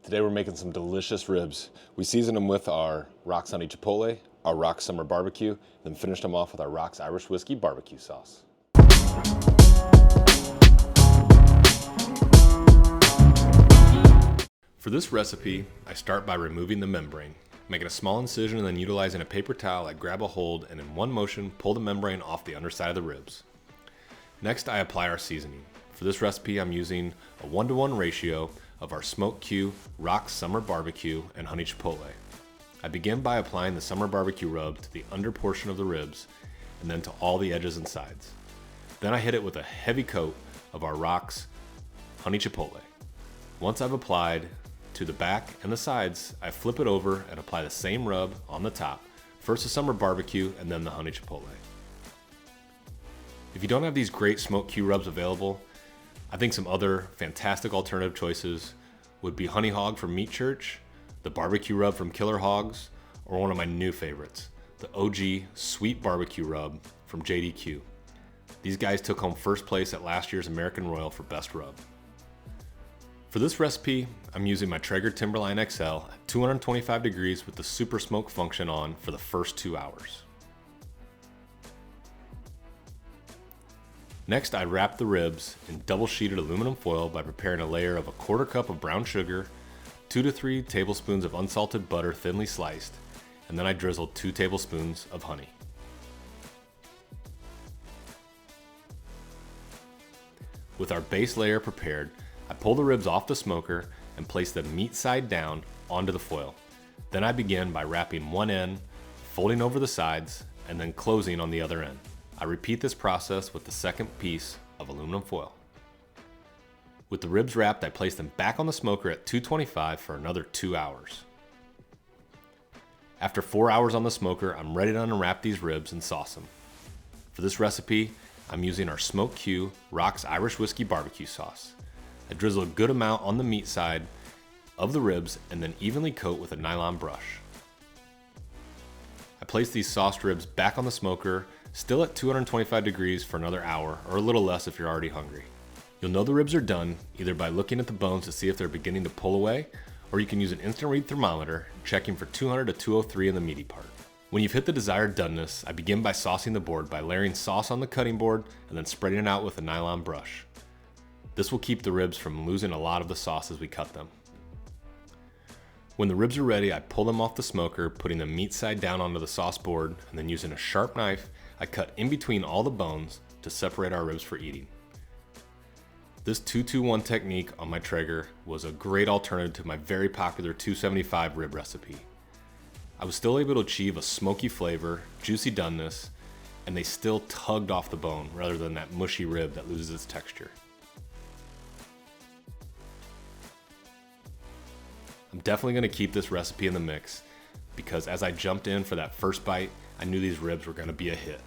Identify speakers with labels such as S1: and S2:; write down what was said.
S1: Today we're making some delicious ribs. We seasoned them with our Rock's Honey Chipotle, our Rock's Summer Barbecue, then finished them off with our Rock's Irish Whiskey BBQ sauce. For this recipe, I start by removing the membrane. Making a small incision and then utilizing a paper towel, I grab a hold and in one motion pull the membrane off the underside of the ribs. Next, I apply our seasoning. For this recipe, I'm using a 1-to-1 ratio of our Smoked Q, Rock's Summer Barbecue, and Honey Chipotle. I begin by applying the Summer Barbecue rub to the under portion of the ribs and then to all the edges and sides. Then I hit it with a heavy coat of our Rock's Honey Chipotle. Once I've applied to the back and the sides, I flip it over and apply the same rub on the top. First the Summer Barbecue and then the Honey Chipotle. If you don't have these great Smoked Q rubs available, I think some other fantastic alternative choices would be Honey Hog from Meat Church, the barbecue rub from Killer Hogs, or one of my new favorites, the OG Sweet Barbecue Rub from JDQ. These guys took home first place at last year's American Royal for Best Rub. For this recipe, I'm using my Traeger Timberline XL at 225 degrees with the super smoke function on for the first 2 hours. Next, I wrap the ribs in double sheeted aluminum foil by preparing a layer of a 1/4 cup of brown sugar, 2 to 3 tablespoons of unsalted butter thinly sliced, and then I drizzle 2 tablespoons of honey. With our base layer prepared, I pull the ribs off the smoker and place the meat side down onto the foil. Then I begin by wrapping one end, folding over the sides, and then closing on the other end. I repeat this process with the second piece of aluminum foil. With the ribs wrapped, I place them back on the smoker at 225 for another 2 hours. After 4 hours on the smoker, I'm ready to unwrap these ribs and sauce them. For this recipe, I'm using our Smoked Q Rock's Irish Whiskey BBQ sauce. I drizzle a good amount on the meat side of the ribs and then evenly coat with a nylon brush. I place these sauced ribs back on the smoker, still at 225 degrees for another hour, or a little less if you're already hungry. You'll know the ribs are done either by looking at the bones to see if they're beginning to pull away, or you can use an instant read thermometer, checking for 200 to 203 in the meaty part. When you've hit the desired doneness, I begin by saucing the board by layering sauce on the cutting board and then spreading it out with a nylon brush. This will keep the ribs from losing a lot of the sauce as we cut them. When the ribs are ready, I pull them off the smoker, putting the meat side down onto the sauce board, and then using a sharp knife, I cut in between all the bones to separate our ribs for eating. This 2-2-1 technique on my Traeger was a great alternative to my very popular 275 rib recipe. I was still able to achieve a smoky flavor, juicy doneness, and they still tugged off the bone rather than that mushy rib that loses its texture. I'm definitely going to keep this recipe in the mix because as I jumped in for that first bite, I knew these ribs were going to be a hit.